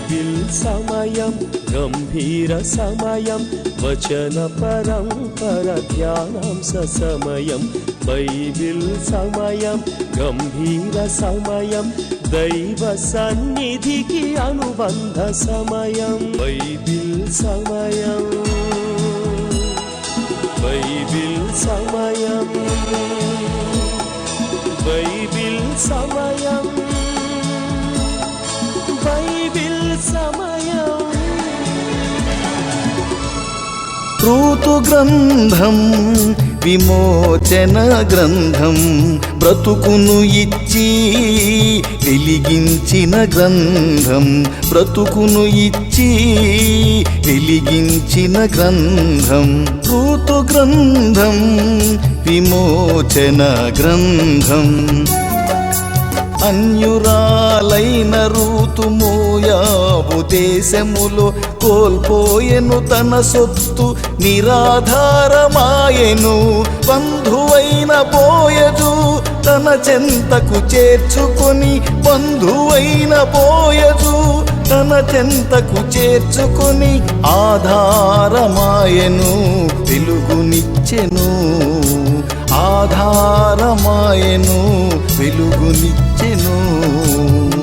Bible సమయం గంభీర సమయం వచన పరంపర ధ్యానాంశ సమయం బైబిల్ సమయం గంభీర సమయం దైవ సన్నిధికి అనుబంధ సమయం బైబిల్ సమయం బైబిల్ సమయం బైబిల్ సమయం బైబిల్ సమయం ఋతు గ్రంథం విమోచన గ్రంథం బ్రతుకును ఇచ్చి వెలిగించిన గ్రంథం బ్రతుకును ఇచ్చి వెలిగించిన గ్రంథం ఋతు గ్రంథం విమోచన గ్రంథం అన్యురాలైన రూతు మోయాబు దేశములో కోల్పోయెను తన సొత్తు నిరాధారమాయెను బంధువైన బోయజు తన చెంతకు చేర్చుకొని బంధువైన బోయజు తన చెంతకు చేర్చుకొని ఆధారమాయెను వెలుగునిచ్చెను ఆధారమాయెను వెలుగునిచ్చెను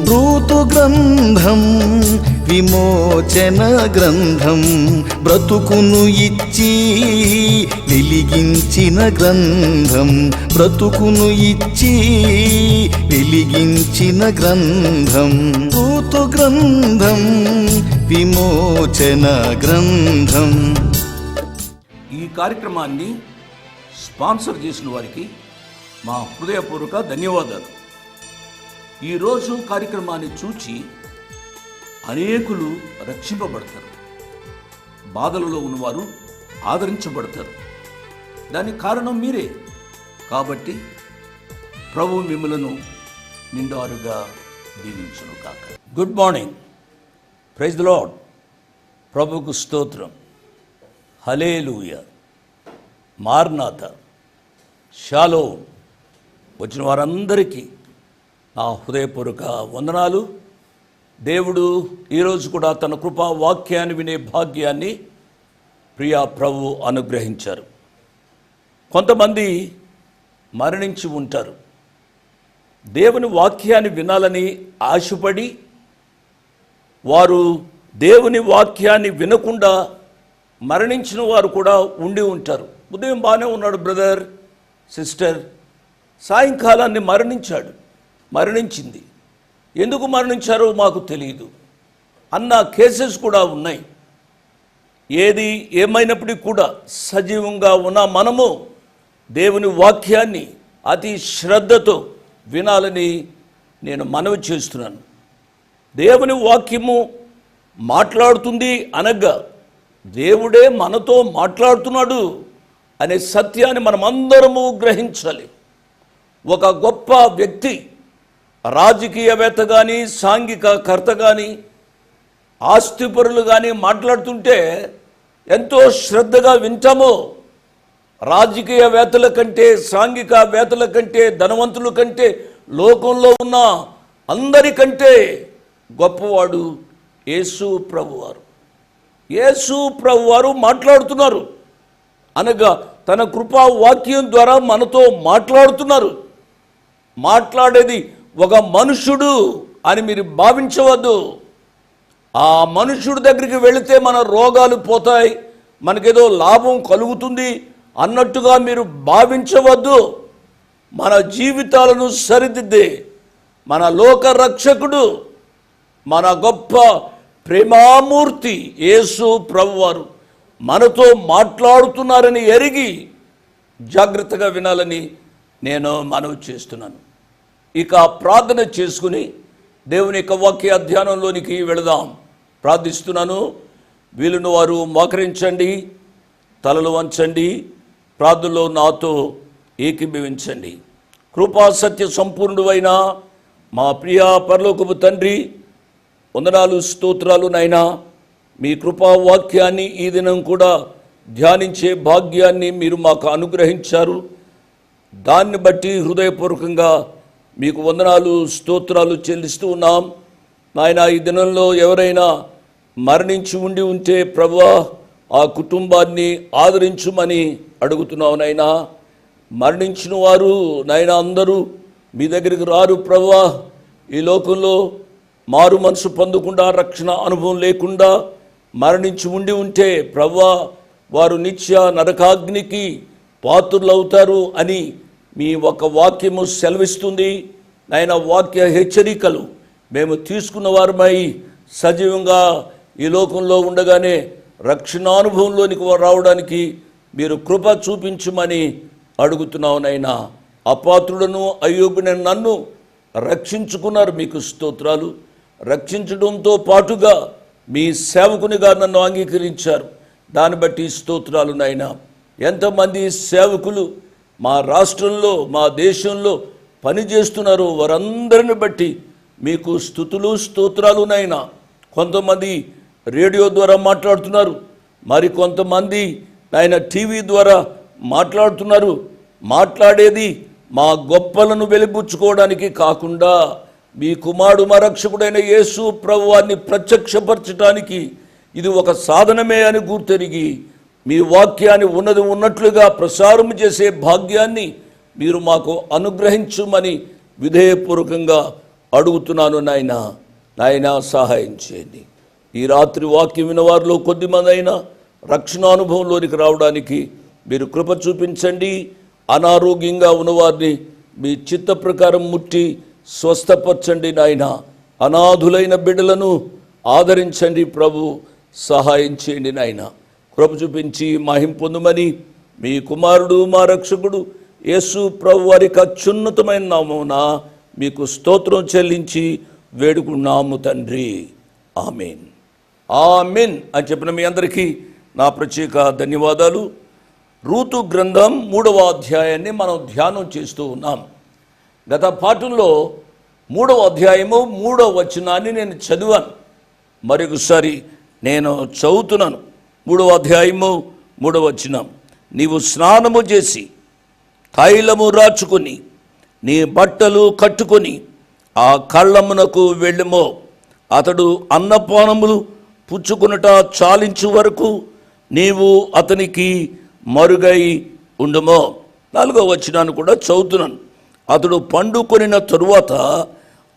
ఋతు గ్రంథం విమోచన గ్రంథం బ్రతుకును ఇచ్చి వెలిగించిన గ్రంథం బ్రతుకును ఇచ్చి వెలిగించిన గ్రంథం ఋతు గ్రంథం విమోచన గ్రంథం. ఈ కార్యక్రమాన్ని స్పాన్సర్ చేసిన వారికి మా హృదయపూర్వక ధన్యవాదాలు. ఈరోజు కార్యక్రమాన్ని చూచి అనేకులు రక్షింపబడతారు, బాధలలో ఉన్నవారు ఆదరించబడతారు. దానికి కారణం మీరే. కాబట్టి ప్రభు మిమ్మలను నిండారుగా దీవించును కాక. Good morning, praise the lord. ప్రభువుకు స్తోత్రం, హల్లెలూయా, మార్నాథ, షాలోమ్. వచ్చిన వారందరికీ నా హృదయపూర్వక వందనాలు. దేవుడు ఈరోజు కూడా తన కృపా వాక్యాన్ని వినే భాగ్యాన్ని ప్రియా ప్రభు అనుగ్రహించారు. కొంతమంది మరణించి ఉంటారు. దేవుని వాక్యాన్ని వినాలని ఆశపడి వారు దేవుని వాక్యాన్ని వినకుండా మరణించిన వారు కూడా ఉండి ఉంటారు. ఉదయం బాగానే ఉన్నాడు బ్రదర్, సిస్టర్, సాయంకాలాన్ని మరణించింది. ఎందుకు మరణించారో మాకు తెలియదు అన్న కేసెస్ కూడా ఉన్నాయి. ఏది ఏమైనప్పటికీ కూడా సజీవంగా ఉన్న మనము దేవుని వాక్యాన్ని అతి శ్రద్ధతో వినాలని నేను మనవి చేస్తున్నాను. దేవుని వాక్యము మాట్లాడుతుంది అనగా దేవుడే మనతో మాట్లాడుతున్నాడు అనే సత్యాన్ని మనమందరము గ్రహించాలి. ఒక గొప్ప వ్యక్తి, రాజకీయవేత్త కానీ, సాంఘికకర్త కానీ, ఆస్తిపరులు కానీ మాట్లాడుతుంటే ఎంతో శ్రద్ధగా వింటామో. రాజకీయవేత్తల కంటే, సాంఘికవేత్తల కంటే, ధనవంతుల కంటే, లోకంలో ఉన్న అందరికంటే గొప్పవాడు యేసు ప్రభువారు. యేసు ప్రభువారు మాట్లాడుతున్నారు అనగా తన కృపా వాక్యం ద్వారా మనతో మాట్లాడుతున్నారు. మాట్లాడేది ఒక మనుషుడు అని మీరు భావించవద్దు. ఆ మనుషుడి దగ్గరికి వెళితే మన రోగాలు పోతాయి, మనకేదో లాభం కలుగుతుంది అన్నట్టుగా మీరు భావించవద్దు. మన జీవితాలను సరిదిద్దే మన లోక రక్షకుడు, మన గొప్ప ప్రేమామూర్తి యేసు ప్రభువారు మనతో మాట్లాడుతున్నారని ఎరిగి జాగ్రత్తగా వినాలని నేను మనవి చేస్తున్నాను. ఇక ప్రార్థన చేసుకుని దేవుని యొక్క వాక్య ధ్యానంలోనికి వెళదాం. ప్రార్థిస్తున్నాను. వీలును వారు మోకరించండి, తలలు వంచండి, ప్రార్థనలో నాతో ఏకీభవించండి. కృపా సత్య సంపూర్ణుడైన మా ప్రియ పరలోకపు తండ్రి, వందనాలు, స్తోత్రాలు నాయనా. మీ కృపా వాక్యాన్ని ఈ దినం కూడా ధ్యానించే భాగ్యాన్ని మీరు మాకు అనుగ్రహించారు. దాన్ని బట్టి హృదయపూర్వకంగా మీకు వందనాలు, స్తోత్రాలు చెల్లిస్తూ ఉన్నాం. నాయన ఈ దినంలో ఎవరైనా మరణించి ఉండి ఉంటే ప్రభువా ఆ కుటుంబాన్ని ఆదరించుమని అడుగుతున్నావు నాయనా. మరణించిన వారు నాయన అందరూ మీ దగ్గరికి రారు ప్రభువా. ఈ లోకంలో మారు మనసు పొందకుండా రక్షణ అనుభవం లేకుండా మరణించి ఉండి ఉంటే ప్రభువా వారు నిత్య నరకాగ్నికి పాత్రులవుతారు అని మీ ఒక వాక్యము సెలవిస్తుంది నాయన. వాక్య హెచ్చరికలు మేము తీసుకున్న వారమై సజీవంగా ఈ లోకంలో ఉండగానే రక్షణానుభవంలోనికి రావడానికి మీరు కృప చూపించమని అడుగుతున్నావు నైనా. అపాత్రులను అయోగ్యుని నన్ను రక్షించుకున్నారు, మీకు స్తోత్రాలు. రక్షించడంతో పాటుగా మీ సేవకునిగా నన్ను అంగీకరించారు, దాన్ని బట్టి స్తోత్రాలు నాయనా. ఎంతమంది సేవకులు మా రాష్ట్రంలో మా దేశంలో పనిచేస్తున్నారు, వారందరిని బట్టి మీకు స్తుతులు స్తోత్రాలు నాయనా. కొంతమంది రేడియో ద్వారా మాట్లాడుతున్నారు, మరి కొంతమంది నాయన టీవీ ద్వారా మాట్లాడుతున్నారు. మాట్లాడేది మా గొప్పలను వెలిబుచ్చుకోవడానికి కాకుండా మీ కుమారుడు మా రక్షకుడైన యేసు ప్రభువాన్ని ప్రత్యక్షపరచడానికి ఇది ఒక సాధనమే అని గుర్తెరిగి మీ వాక్యాన్ని ఉన్నది ఉన్నట్లుగా ప్రసారం చేసే భాగ్యాన్ని మీరు మాకు అనుగ్రహించుమని విధేయపూర్వకంగా అడుగుతున్నాను నాయనా. నాయనా సహాయం చేయండి. ఈ రాత్రి వాక్యం వినవారిలో కొద్దిమంది అయినా రక్షణానుభవంలోనికి రావడానికి మీరు కృప చూపించండి. అనారోగ్యంగా ఉన్నవారిని మీ చిత్త ప్రకారం ముట్టి స్వస్థపరచండి నాయన. అనాథులైన బిడ్డలను ఆదరించండి ప్రభు, సహాయం చేయండి నాయన. కృప చూపించి మహిమ పొందుమని మీ కుమారుడు మా రక్షకుడు యేసు ప్రభు వారికి అత్యున్నతమైన నామమున మీకు స్తోత్రం చెల్లించి వేడుకున్నాము తండ్రి. ఆమెన్ ఆమెన్ అని చెప్పిన మీ అందరికీ నా ప్రత్యేక ధన్యవాదాలు. రూతు గ్రంథం 3వ అధ్యాయాన్ని మనం ధ్యానం చేస్తూ ఉన్నాం. గత పాఠంలో 3వ అధ్యాయము 3వ వచనాన్ని నేను చదివాను. మరొకసారి నేను చదువుతున్నాను. 3వ అధ్యాయము 3వ వచనం. నీవు స్నానము చేసి తైలము రాచుకొని నీ బట్టలు కట్టుకొని ఆ కళ్ళమునకు వెళ్ళుమో. అతడు అన్నపానములు పుచ్చుకునుట చాలించు వరకు నీవు అతనికి మరుగై ఉండుమో. 4వ వచనాన్ని కూడా చదువుతున్నాను. అతడు పండుకొనిన తరువాత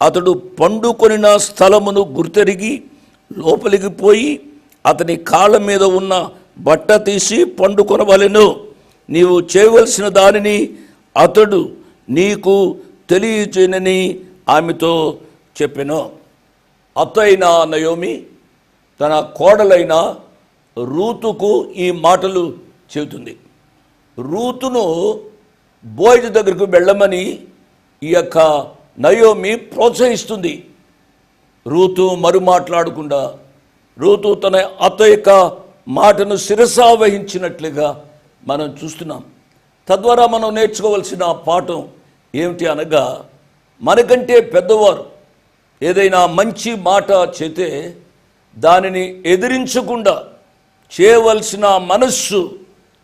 అతడు పండుకొనిన స్థలమును గుర్తెరిగి లోపలికి పోయి అతని కాళ్ళ మీద ఉన్న బట్ట తీసి పండుకొనవలెను. నీవు చేయవలసిన దానిని అతడు నీకు తెలియచేయనని ఆమెతో చెప్పెను. అత్తయిన నయోమి తన కోడలైన రూతుకు ఈ మాటలు చెబుతుంది. రూతును బోయజు దగ్గరకు వెళ్ళమని ఈ యొక్క నయోమి ప్రోత్సహిస్తుంది. రూతు మరు మాట్లాడకుండా రూతు తన అత్త యొక్క మాటను శిరసా వహించినట్లుగా మనం చూస్తున్నాం. తద్వారా మనం నేర్చుకోవాల్సిన పాఠం ఏమిటి అనగా, మనకంటే పెద్దవారు ఏదైనా మంచి మాట చేస్తే దానిని ఎదిరించకుండా చేయవలసిన మనస్సు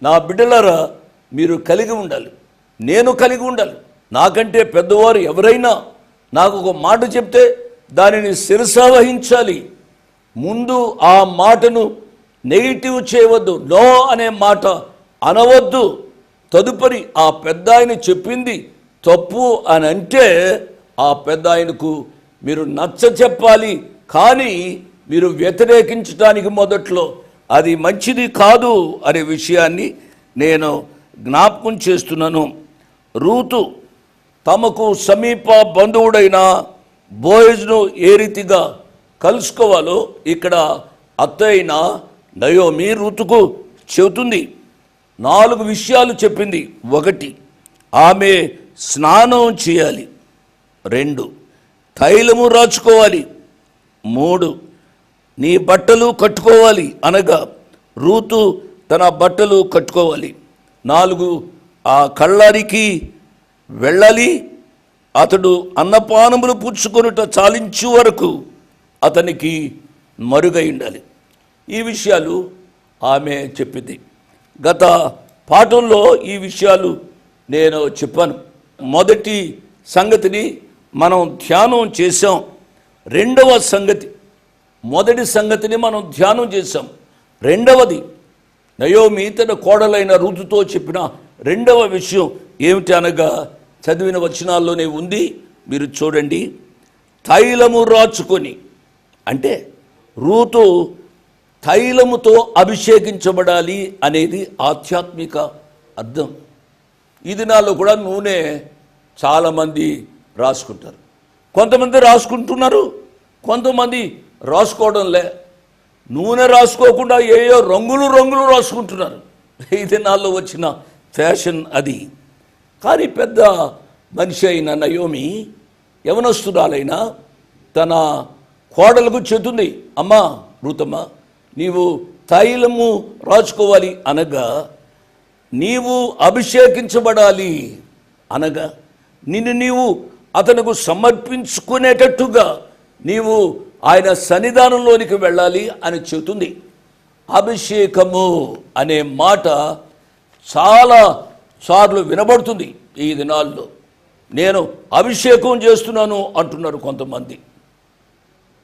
నా బిడ్డలారా మీరు కలిగి ఉండాలి, నేను కలిగి ఉండాలి. నాకంటే పెద్దవారు ఎవరైనా నాకు ఒక మాట చెప్తే దానిని శిరసా వహించాలి. ముందు ఆ మాటను నెగిటివ్ చేయవద్దు, నో అనే మాట అనవద్దు. తదుపరి ఆ పెద్ద ఆయన చెప్పింది తప్పు అని అంటే ఆ పెద్ద ఆయనకు మీరు నచ్చ చెప్పాలి. కానీ మీరు వ్యతిరేకించడానికి మొదట్లో అది మంచిది కాదు అనే విషయాన్ని నేను జ్ఞాపకం చేస్తున్నాను. రూతు తమకు సమీప బంధువుడైన బోయజును ఏ రీతిగా కలుసుకోవాలో ఇక్కడ అత్తయిన నయోమి రూతుకు చెబుతుంది. 4 విషయాలు చెప్పింది. 1, ఆమె స్నానం చేయాలి. 2, తైలము రాచుకోవాలి. 3, నీ బట్టలు కట్టుకోవాలి అనగా రూతు తన బట్టలు కట్టుకోవాలి. 4, ఆ కళ్ళారికి వెళ్ళాలి. అతడు అన్నపానములు పుచ్చుకొనుట చాలించు వరకు అతనికి మరుగై ఉండాలి. ఈ విషయాలు ఆమె చెప్పింది. గత పాఠంలో ఈ విషయాలు నేను చెప్పాను. మొదటి సంగతిని మనం ధ్యానం చేశాం. రెండవ సంగతి, మొదటి సంగతిని మనం ధ్యానం చేశాం. రెండవది, నయోమి తన కోడలైన రుతుతో చెప్పిన రెండవ విషయం ఏమిటి అనగా చదివిన వచనాల్లోనే ఉంది, మీరు చూడండి. తైలము రాచుకొని, అంటే రూతు తైలముతో అభిషేకించబడాలి అనేది ఆధ్యాత్మిక అర్థం. ఈ దినాల్లో కూడా నూనె చాలామంది రాసుకుంటారు. కొంతమంది రాసుకుంటున్నారు, కొంతమంది రాసుకోవడంలే. నూనె రాసుకోకుండా ఏయో రంగులు రంగులు రాసుకుంటున్నారు. ఈ దినాల్లో వచ్చిన ఫ్యాషన్ అది. కానీ పెద్ద మనిషి అయిన నయోమి యవనస్తురాలైనా తన కోడలకు చెబుతుంది, అమ్మా రూతమ్మ, నీవు తైలము రాచుకోవాలి అనగా, నీవు అభిషేకించబడాలి అనగా, నిన్ను నీవు అతనుకు సమర్పించుకునేటట్టుగా నీవు ఆయన సన్నిధానంలోనికి వెళ్ళాలి అని చెబుతుంది. అభిషేకము అనే మాట చాలా సార్లు వినబడుతుంది ఈ దినాల్లో. నేను అభిషేకం చేస్తున్నాను అంటున్నారు కొంతమంది.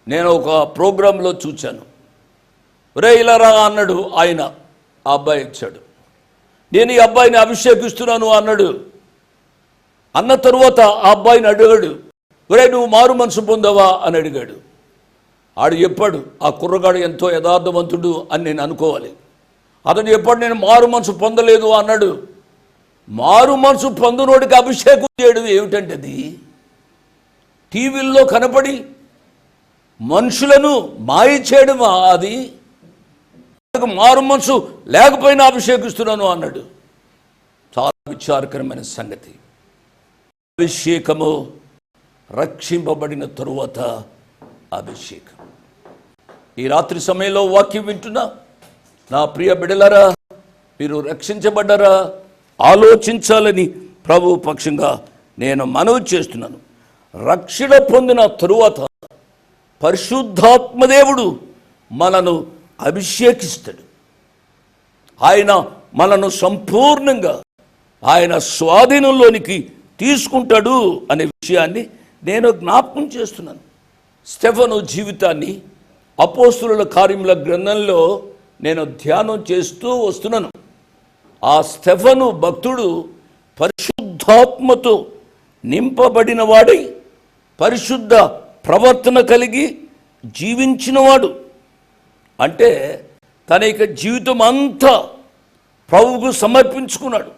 నేను ఒక ప్రోగ్రాంలో చూశాను. రే ఇలా రా అన్నాడు ఆయన, ఆ అబ్బాయి ఇచ్చాడు. నేను ఈ అబ్బాయిని అభిషేకిస్తున్నాను అన్నాడు. అన్న తరువాత ఆ అబ్బాయిని అడిగాడు, ఒరే నువ్వు మారు మనసు పొందావా అని అడిగాడు. ఆడు చెప్పాడు, ఆ కుర్రగాడు ఎంతో యథార్థవంతుడు అని నేను అనుకోవాలి. అతను చెప్పాడు, నేను మారు మనసు పొందలేదు అన్నాడు. మారు మనసు పొందునోడికి అభిషేకం చేయడం ఏమిటంటే అది టీవీల్లో కనపడి మనుషులను మాయ చేయడమా? అది మారు మనసు లేకపోయినా అభిషేకిస్తున్నాను అన్నాడు. చాలా విచారకరమైన సంగతి. అభిషేకము రక్షింపబడిన తరువాత అభిషేకం. ఈ రాత్రి సమయంలో వాక్యం వింటున్నా నా ప్రియ బిడ్డలారా, మీరు రక్షించబడ్డారా ఆలోచించాలని ప్రభు పక్షంగా నేను మనవి చేస్తున్నాను. రక్షణ పొందిన తరువాత పరిశుద్ధాత్మదేవుడు మనను అభిషేకిస్తాడు. ఆయన మనను సంపూర్ణంగా ఆయన స్వాధీనంలోనికి తీసుకుంటాడు అనే విషయాన్ని నేను జ్ఞాపకం చేస్తున్నాను. స్టెఫను జీవితాన్ని అపోస్తుల కార్యముల గ్రంథంలో నేను ధ్యానం చేస్తూ వస్తున్నాను. ఆ స్టెఫను భక్తుడు పరిశుద్ధాత్మతో నింపబడిన వాడై పరిశుద్ధ ప్రవర్తన కలిగి జీవించినవాడు. అంటే తన యొక్క జీవితం అంతా ప్రభువుకు సమర్పించుకున్నాడు.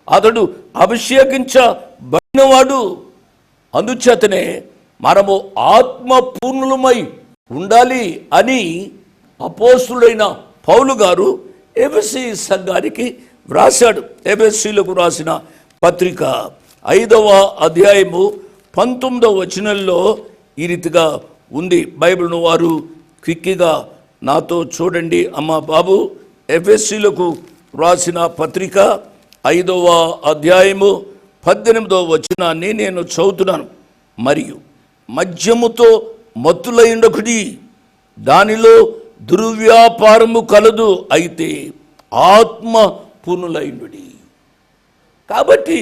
అతడు అభిషేకించబడినవాడు. అందుచేతనే మనము ఆత్మపూర్ణులమై ఉండాలి అని అపోస్తులైన పౌలు గారు ఎఫెసీ సంఘానికి వ్రాశాడు. ఎఫెసీలకు రాసిన పత్రిక 5వ అధ్యాయము 19వ వచనంలో ఈ రీతిగా ఉంది. బైబిల్ను వారు క్విక్గా నాతో చూడండి అమ్మా బాబు. ఎఫెసీలకు వ్రాసిన పత్రిక 5వ అధ్యాయము 18వ వచనాన్ని నేను చదువుతున్నాను. మరియు మద్యముతో మత్తులైండొకటి, దానిలో దుర్వ్యాపారము కలదు, అయితే ఆత్మ పూర్ణులైండుడి. కాబట్టి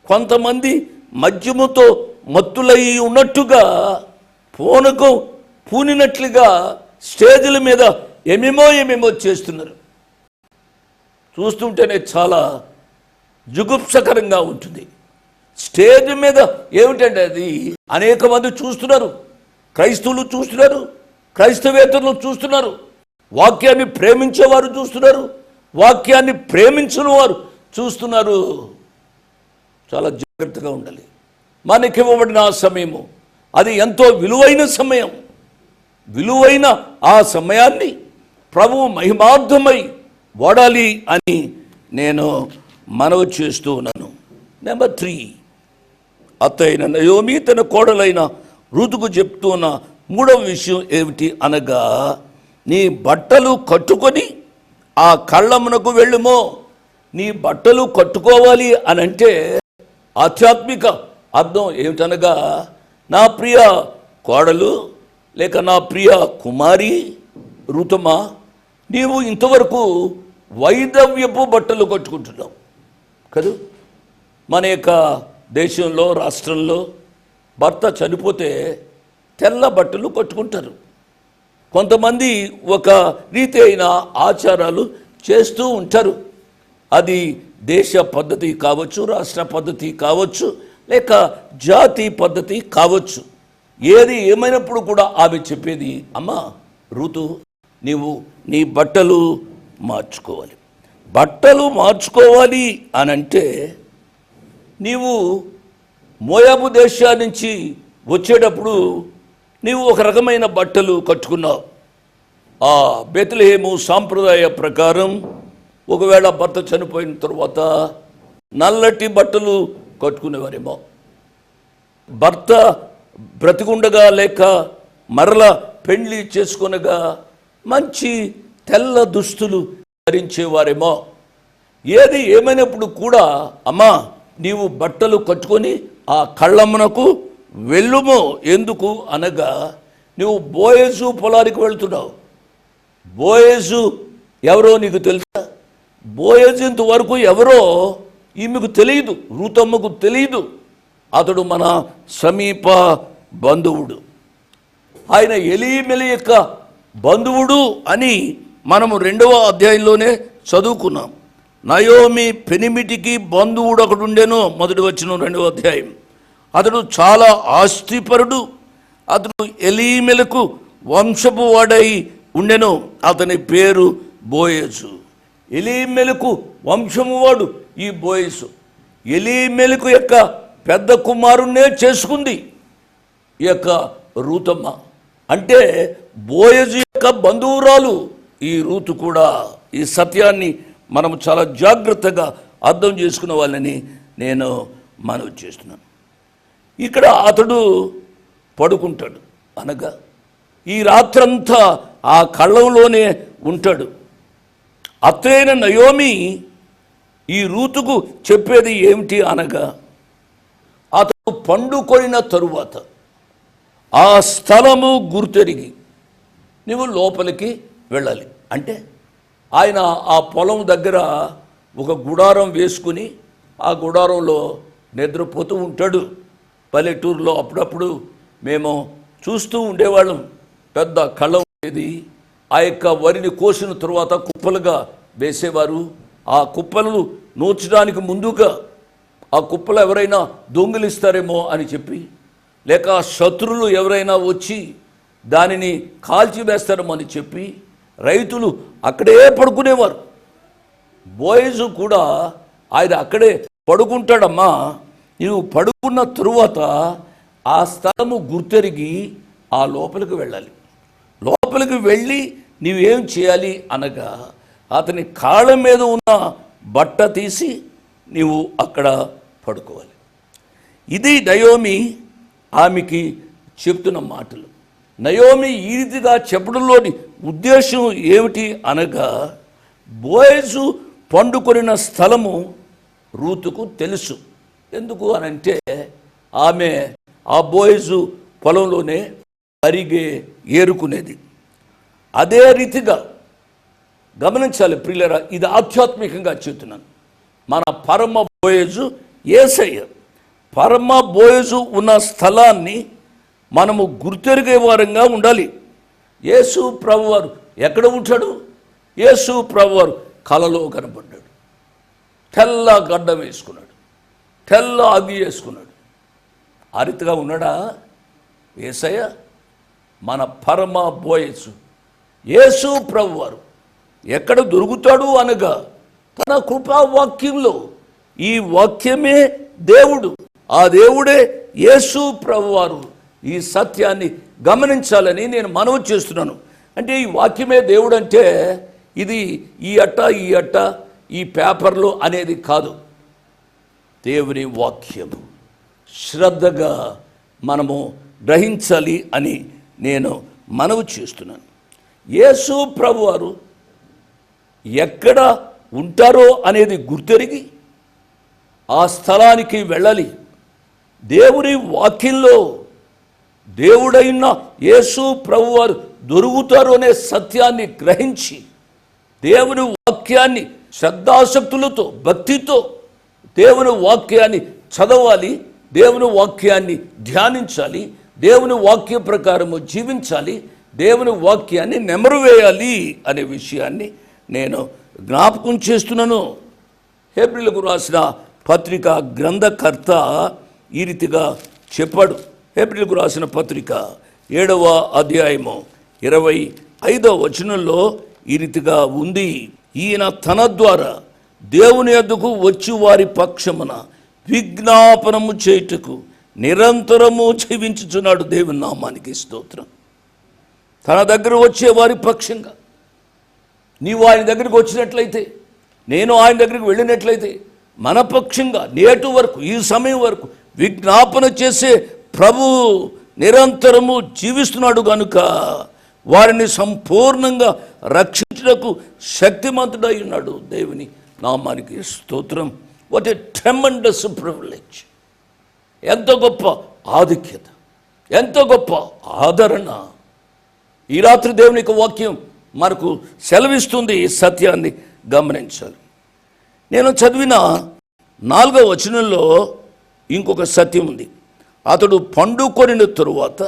కొంతమంది మద్యముతో మత్తులై ఉన్నట్టుగా పూనినట్లుగా స్టేజీల మీద ఏమేమో చేస్తున్నారు. చూస్తుంటేనే చాలా జుగుప్సకరంగా ఉంటుంది. స్టేజ్ మీద ఏమిటంటే అది అనేక మంది చూస్తున్నారు. క్రైస్తవులు చూస్తున్నారు, క్రైస్తవేతరులు చూస్తున్నారు, వాక్యాన్ని ప్రేమించేవారు చూస్తున్నారు, వాక్యాన్ని ప్రేమించిన వారు చూస్తున్నారు. చాలా జాగ్రత్తగా ఉండాలి. మనకి ఇవ్వబడిన ఆ సమయము అది ఎంతో విలువైన సమయం. విలువైన ఆ సమయాన్ని ప్రభువు మహిమార్థమై వాడాలి అని నేను మనవి చేస్తూ ఉన్నాను. నెంబర్ 3, అత్తైన నయోమి తన కోడలైన రుతుకు చెప్తున్న 3వ విషయం ఏమిటి అనగా, నీ బట్టలు కట్టుకొని ఆ కళ్ళమునకు వెళ్ళుమో. నీ బట్టలు కట్టుకోవాలి అని అంటే ఆధ్యాత్మిక అర్థం ఏమిటనగా, నా ప్రియ కోడలు లేక నా ప్రియ కుమారి రుతమా, నీవు ఇంతవరకు వైధవ్యపు బట్టలు కట్టుకుంటున్నావు కదా. మన యొక్క దేశంలో రాష్ట్రంలో భర్త చనిపోతే తెల్ల బట్టలు కట్టుకుంటారు. కొంతమంది ఒక రీతి అయిన ఆచారాలు చేస్తూ ఉంటారు. అది దేశ పద్ధతి కావచ్చు, రాష్ట్ర పద్ధతి కావచ్చు, లేక జాతి పద్ధతి కావచ్చు. ఏది ఏమైనప్పుడు కూడా ఆమె చెప్పేది, అమ్మా ఋతు, నీవు నీ బట్టలు మార్చుకోవాలి. బట్టలు మార్చుకోవాలి అనంటే నీవు మోయాబు దేశా నుంచి వచ్చేటప్పుడు నీవు ఒక రకమైన బట్టలు కట్టుకున్నావు. ఆ బెత్లెహేము సాంప్రదాయ ప్రకారం ఒకవేళ భర్త చనిపోయిన తర్వాత నల్లటి బట్టలు కట్టుకునేవారేమో. భర్త బ్రతికుండగా లేక మరల పెళ్లి చేసుకొనగా మంచి తెల్ల దుస్తులు ధరించేవారేమో. ఏది ఏమైనప్పుడు కూడా అమ్మా నీవు బట్టలు కట్టుకొని ఆ కళ్ళమ్మనకు వెళ్ళుము. ఎందుకు అనగా నువ్వు బోయజు పొలానికి వెళ్తున్నావు. బోయజు ఎవరో నీకు తెలుసా? బోయజు ఇంతవరకు ఎవరో ఈమెకు తెలియదు, రూతమ్మకు తెలియదు. అతడు మన సమీప బంధువుడు. ఆయన ఎలీమెలి యొక్క బంధువుడు అని మనము 2వ అధ్యాయంలోనే చదువుకున్నాం. నయోమి పెనిమిటికి బంధువుడు ఒకడు ఉండేను, మొదటి వచనం 2వ అధ్యాయం. అతడు చాలా ఆస్తిపరుడు. అతడు ఎలీమెలకు వంశపు వాడై ఉండెను. అతని పేరు బోయజు. ఎలీమెలకు వంశము వాడు ఈ బోయజు. ఎలీమెలకు యొక్క పెద్ద కుమారుణ్ణే చేసుకుంది ఈ యొక్క రూతమ్మ. అంటే బోయజు యొక్క బంధువురాలు ఈ రూతు కూడా. ఈ సత్యాన్ని మనం చాలా జాగ్రత్తగా అర్థం చేసుకున్న వాళ్ళని నేను మనవి చేస్తున్నాను. ఇక్కడ అతడు పడుకుంటాడు అనగా ఈ రాత్రంతా ఆ కళ్ళంలోనే ఉంటాడు. అత్తైన నయోమి ఈ రూతుకు చెప్పేది ఏమిటి అనగా అతడు పండుకొనిన తరువాత ఆ స్థలము గుర్తెరిగి నువ్వు లోపలికి వెళ్ళాలి. అంటే ఆయన ఆ పొలం దగ్గర ఒక గుడారం వేసుకుని ఆ గుడారంలో నిద్రపోతూ ఉంటాడు. పల్లెటూరులో అప్పుడప్పుడు మేము చూస్తూ ఉండేవాళ్ళం. పెద్ద కళ్ళం ఉండేది. ఆ యొక్క వరిని కోసిన తరువాత కుప్పలుగా వేసేవారు. ఆ కుప్పలు నూర్చడానికి ముందుగా ఆ కుప్పలు ఎవరైనా దొంగిలిస్తారేమో అని చెప్పి, లేక శత్రువులు ఎవరైనా వచ్చి దానిని కాల్చివేస్తారేమో అని చెప్పి రైతులు అక్కడే పడుకునేవారు. బోయజు కూడా ఆయన అక్కడే పడుకుంటాడమ్మా. నీవు పడుకున్న తరువాత ఆ స్థలము గుర్తెరిగి ఆ లోపలికి వెళ్ళాలి. లోపలికి వెళ్ళి నీవేం చేయాలి అనగా అతని కాళ్ళ మీద ఉన్న బట్ట తీసి నీవు అక్కడ పడుకోవాలి. ఇది నయోమి ఆమెకి చెప్తున్న మాటలు. నయోమి ఈ రీతిగా చెప్పడంలోని ఉద్దేశం ఏమిటి అనగా బోయజు పండుకొనిన స్థలము రూతుకు తెలుసు. ఎందుకు అనంటే ఆమె ఆ బోయజు పొలంలోనే అరిగే ఏరుకునేది. అదే రీతిగా గమనించాలి ప్రియులారా, ఇది ఆధ్యాత్మికంగా చెప్తున్నాను. మన పరమ బోయజు యేసయ్య. పరమ బోయజు ఉన్న స్థలాన్ని మనము గుర్తెరిగే వారంగా ఉండాలి. యేసు ప్రభువారు ఎక్కడ ఉంటాడు? యేసు ప్రభువారు కలలో కనపడ్డాడు. తెల్ల గడ్డం వేసుకున్నాడు, తెల్ల అగ్గి వేసుకున్నాడు. ఆ రీతిగా ఉన్నాడా యేసయ్య? మన పరమ బోయజు యేసు ప్రభువారు ఎక్కడ దొరుకుతాడు అనగా తన కృపావాక్యంలో. ఈ వాక్యమే దేవుడు, ఆ దేవుడే యేసు ప్రభువారు. ఈ సత్యాన్ని గమనించాలని నేను మనవి చేస్తున్నాను. అంటే ఈ వాక్యమే దేవుడు అంటే ఇది ఈ అట్ట ఈ పేపర్లో అనేది కాదు. దేవుని వాక్యము శ్రద్ధగా మనము గ్రహించాలి అని నేను మనవి చేస్తున్నాను. యేసు ప్రభువారు ఎక్కడ ఉంటారో అనేది గుర్తెరిగి ఆ స్థలానికి వెళ్ళాలి. దేవుని వాక్యంలో దేవుడైన యేసు ప్రభువారు దొరుకుతారు అనే సత్యాన్ని గ్రహించి దేవుని వాక్యాన్ని శ్రద్ధాసక్తులతో భక్తితో దేవుని వాక్యాన్ని చదవాలి, దేవుని వాక్యాన్ని ధ్యానించాలి. దేవుని వాక్య ప్రకారము జీవించాలి, దేవుని వాక్యాన్ని నెమరువేయాలి అనే విషయాన్ని నేను జ్ఞాపకం చేస్తున్నాను. హెబ్రీయులకు రాసిన పత్రిక గ్రంథకర్త ఈ రీతిగా చెప్పాడు. హెబ్రీయులకు రాసిన పత్రిక 7వ అధ్యాయము 25వ వచనంలో ఈ రీతిగా ఉంది. ఈయన తన ద్వారా దేవుని యొద్దకు వచ్చి వారి పక్షమున విజ్ఞాపనము చేయుటకు నిరంతరము జీవించుచున్నాడు. దేవుని నామానికి స్తోత్రం. తన దగ్గర వచ్చే వారి పక్షంగా నీవు ఆయన దగ్గరికి వచ్చినట్లయితే, నేను ఆయన దగ్గరికి వెళ్ళినట్లయితే, మన పక్షంగా నేటి వరకు ఈ సమయం వరకు విజ్ఞాపన చేసే ప్రభు నిరంతరము జీవిస్తున్నాడు కనుక వారిని సంపూర్ణంగా రక్షించుటకు శక్తిమంతుడై ఉన్నాడు. దేవుని నామానికి స్తోత్రం. What a tremendous privilege! ఎంత గొప్ప ఆధిక్యత, ఎంత గొప్ప ఆదరణ! ఈ రాత్రి దేవుని యొక్క వాక్యం మనకు సెలవిస్తుంది. ఈ సత్యాన్ని గమనించాలి. నేను చదివిన 4వ వచనంలో ఇంకొక సత్యం ఉంది. అతడు పండుకొనిన తరువాత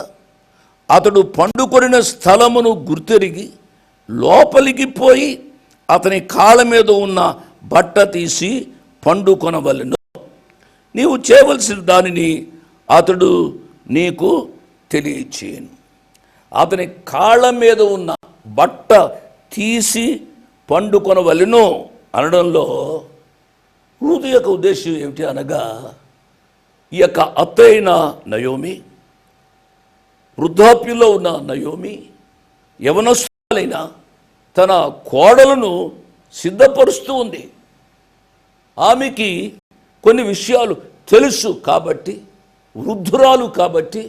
అతడు పండుకొనిన స్థలమును గుర్తెరిగి లోపలికి పోయి అతని కాళ్ళ మీద ఉన్న బట్ట తీసి పండుకొనవలెను. నీవు చేయవలసిన దానిని అతడు నీకు తెలియచేయను. అతని కాళ్ళ మీద ఉన్న బట్ట తీసి పండుకొనవలెను అనడంలో రూతు యొక్క ఉద్దేశం ఏమిటి అనగా, ఈ యొక్క అత్త అయిన నయోమి, వృద్ధాప్యంలో ఉన్న నయోమి, యవనస్తులైన తన కోడలను సిద్ధపరుస్తూ ఉంది. ఆమెకి కొన్ని విషయాలు తెలుసు కాబట్టి, వృద్ధురాలు కాబట్టి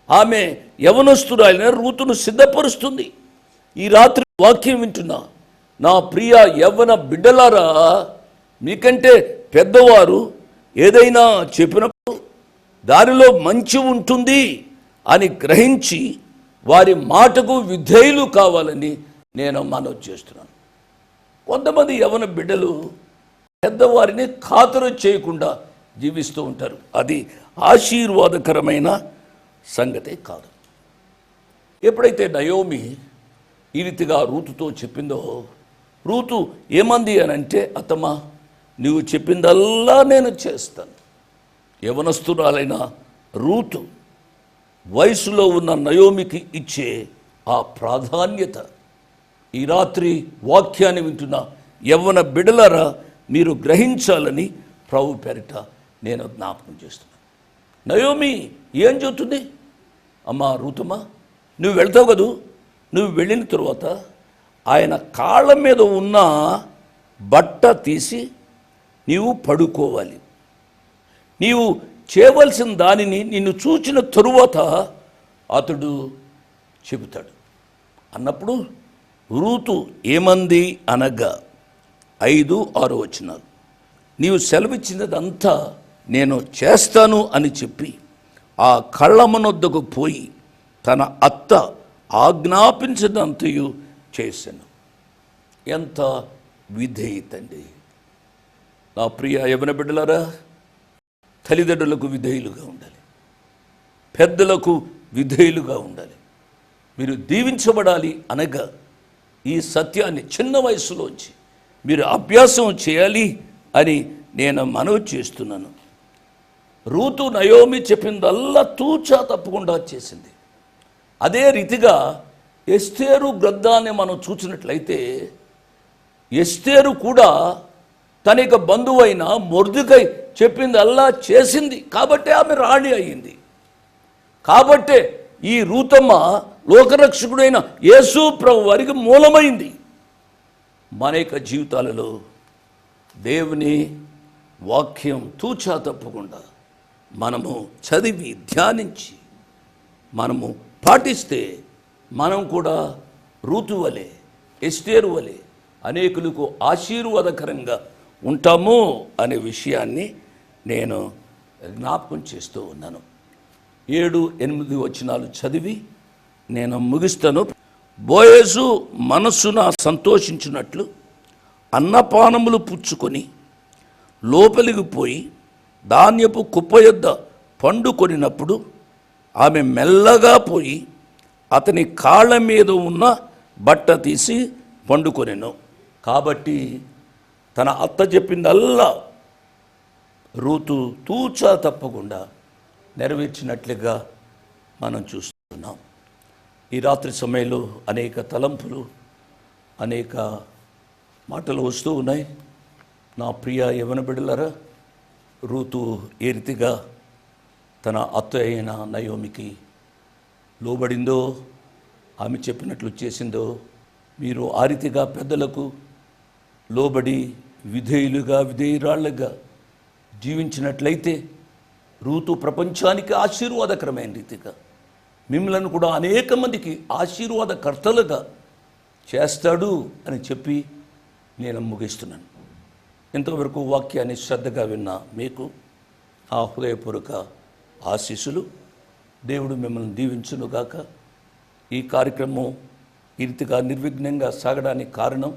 ఆమె యవనస్తురాలైన రూతును సిద్ధపరుస్తుంది. ఈ రాత్రి వాక్యం వింటున్నా నా ప్రియ యవ్వన బిడ్డలారా, మీకంటే పెద్దవారు ఏదైనా చెప్పినప్పుడు దానిలో మంచి ఉంటుంది అని గ్రహించి వారి మాటకు విధేయులు కావాలని నేను మనవి చేస్తున్నాను. కొంతమంది యవ్వన బిడ్డలు పెద్దవారిని ఖాతరు చేయకుండా జీవిస్తూ ఉంటారు. అది ఆశీర్వాదకరమైన సంగతే కాదు. ఎప్పుడైతే నయోమి ఈ రీతిగా రూతుతో చెప్పిందో, రూతు ఏమంది అని అంటే, అత్తమ్మా నువ్వు చెప్పిందల్లా నేను చేస్తాను. యవనస్తురాలైన రూతు వయసులో ఉన్న నయోమికి ఇచ్చే ఆ ప్రాధాన్యత ఈ రాత్రి వాక్యాన్ని వింటున్న యవ్వన బిడ్డలారా మీరు గ్రహించాలని ప్రభు పేరిట నేను జ్ఞాపకం చేస్తున్నాను. నయోమి ఏం చెబుతుంది? అమ్మా రూతమ్మా, నువ్వు వెళ్తావు కదూ, నువ్వు వెళ్ళిన తరువాత ఆయన కాళ్ళ మీద ఉన్న బట్ట తీసి నీవు పడుకోవాలి. నీవు చేయవలసిన దానిని నిన్ను చూచిన తరువాత అతడు చెబుతాడు అన్నప్పుడు రూతు ఏమంది అనగా 5-6 వచనాలు, నీవు సెలవిచ్చినదంతా నేను చేస్తాను అని చెప్పి ఆ కళ్ళమనొద్దకు పోయి తన అత్త ఆజ్ఞాపించినంతయు చేశాను. ఎంత విధేయతండి! నా ప్రియ యవ్వన బిడ్డలారా, తల్లిదండ్రులకు విధేయులుగా ఉండాలి, పెద్దలకు విధేయులుగా ఉండాలి. మీరు దీవించబడాలి అనగా ఈ సత్యాన్ని చిన్న వయసులోంచి మీరు అభ్యాసం చేయాలి అని నేను మనవి చేస్తున్నాను. రూతు నయోమి చెప్పిందల్లా తూచా తప్పకుండా చేసింది. అదే రీతిగా ఎస్తేరు గ్రంథాన్ని మనం చూసినట్లయితే ఎస్తేరు కూడా తన యొక్క బంధువైన మొర్దెకై చెప్పిందల్లా చేసింది. కాబట్టే ఆమె రాణి అయ్యింది. కాబట్టే ఈ రూతమ్మ లోకరక్షకుడైన యేసు ప్రభు వారికి మూలమైంది. మన యొక్క జీవితాలలో దేవుని వాక్యం తూచా తప్పకుండా మనము చదివి ధ్యానించి మనము పాటిస్తే మనం కూడా రూతు వలె ఎస్తేరు వలె అనేకులకు ఆశీర్వాదకరంగా ఉంటాము అనే విషయాన్ని నేను జ్ఞాపకం చేస్తూ ఉన్నాను. 7-8 వచనాలు చదివి నేను ముగిస్తాను. బోయేజు మనస్సున సంతోషించినట్లు అన్నపానములు పుచ్చుకొని లోపలికి పోయి ధాన్యపు కుప్ప యొద్ద పండుకొనినప్పుడు ఆమె మెల్లగా పోయి అతని కాళ్ళ మీద ఉన్న బట్ట తీసి పండుకొనెను. కాబట్టి తన అత్త చెప్పిందల్లా రూతు తూచా తప్పకుండా నెరవేర్చినట్లుగా మనం చూస్తున్నాం. ఈ రాత్రి సమయంలో అనేక తలంపులు, అనేక మాటలు వస్తూ ఉన్నాయి. నా ప్రియ యవ్వన బిడ్డలారా, రూతు ఏ రీతిగా తన అత్త అయిన నయోమికి లోబడిందో, ఆమె చెప్పినట్లు చేసిందో, మీరు ఆ రీతిగా పెద్దలకు లోబడి విధేయురాళ్ళగా జీవించినట్లయితే రూతు ప్రపంచానికి ఆశీర్వాదకరమైన రీతిగా మిమ్మల్ని కూడా అనేక మందికి ఆశీర్వాదకర్తలుగా చేస్తాడు అని చెప్పి నేను ముగిస్తున్నాను. ఇంతవరకు వాక్యాన్ని శ్రద్ధగా విన్న మీకు ఆ హృదయపూర్వక ఆశీస్సులు. దేవుడు మిమ్మల్ని దీవించునుగాక. ఈ కార్యక్రమం ఈ రీతిగా నిర్విఘ్నంగా సాగడానికి కారణం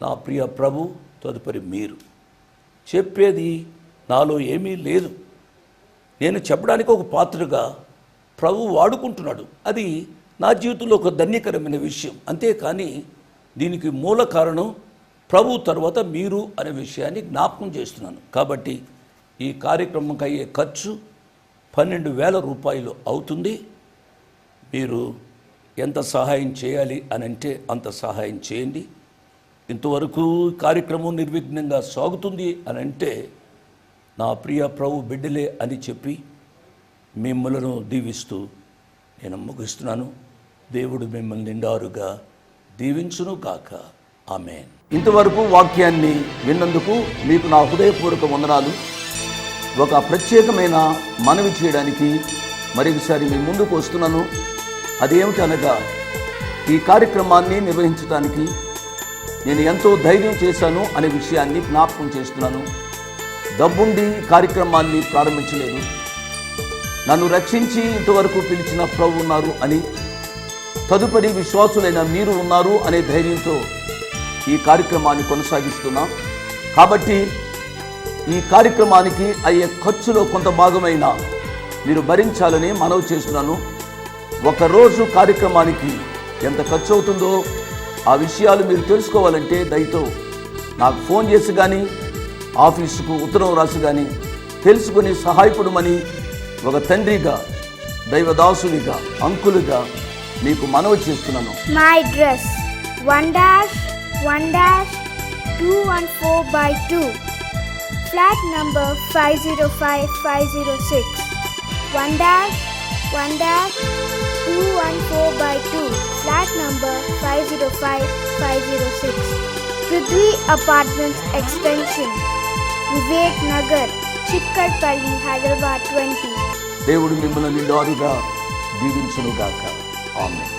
నా ప్రియ ప్రభు, తదుపరి మీరు. చెప్పేది నాలో ఏమీ లేదు, నేను చెప్పడానికి ఒక పాత్రగా ప్రభు వాడుకుంటున్నాడు. అది నా జీవితంలో ఒక ధన్యకరమైన విషయం. అంతేకాని దీనికి మూల కారణం ప్రభు తర్వాత మీరు అనే విషయాన్ని జ్ఞాపకం చేస్తున్నాను. కాబట్టి ఈ కార్యక్రమంకి అయ్యే ఖర్చు 12,000 రూపాయలు అవుతుంది. మీరు ఎంత సహాయం చేయాలి అని అంటే అంత సహాయం చేయండి. ఇంతవరకు కార్యక్రమం నిర్విఘ్నంగా సాగుతుంది అని అంటే నా ప్రియ ప్రభు బిడ్డలే అని చెప్పి మిమ్మలను దీవిస్తూ నేను ముగిస్తున్నాను. దేవుడు మిమ్మల్ని నిండారుగా దీవించును గాక. ఆమేన్. ఇంతవరకు వాక్యాన్ని విన్నందుకు మీకు నా హృదయపూర్వక వందనాలు. ఒక ప్రత్యేకమైన మనవి చేయడానికి మరొకసారి మీ ముందుకు వస్తున్నాను. అదేమిటనగా, ఈ కార్యక్రమాన్ని నిర్వహించడానికి నేను ఎంతో ధైర్యం చేశాను అనే విషయాన్ని జ్ఞాపకం చేస్తున్నాను. డబ్బుండి కార్యక్రమాన్ని ప్రారంభించలేదు. నన్ను రక్షించి ఇంతవరకు పిలిచిన ప్రభు ఉన్నారు అని, తదుపరి విశ్వాసులైన మీరు ఉన్నారు అనే ధైర్యంతో ఈ కార్యక్రమాన్ని కొనసాగిస్తున్నాం. కాబట్టి ఈ కార్యక్రమానికి అయ్యే ఖర్చులో కొంత భాగమైన మీరు భరించాలని మనవి చేస్తున్నాను. ఒకరోజు కార్యక్రమానికి ఎంత ఖర్చు అవుతుందో ఆ విషయాలు మీరు తెలుసుకోవాలంటే దయతో నాకు ఫోన్ చేసి కానీ, ఆఫీసుకు ఉత్తరం రాసి కానీ తెలుసుకుని సహాయపడమని ఒక తండ్రిగా, దైవదాసునిగా, అంకులుగా మీకు మనవి చేస్తున్నాను. My address 1-1-214/2, flat number 505506. 1-1-214/2, flat number 505506. Prithvi Apartments Extension, Vivek Nagar, Chikkarpalli, Hyderabad 20. దేవుడు మిమ్మల్ని నిండారుగా దీవించునుగాక. ఆమేన్.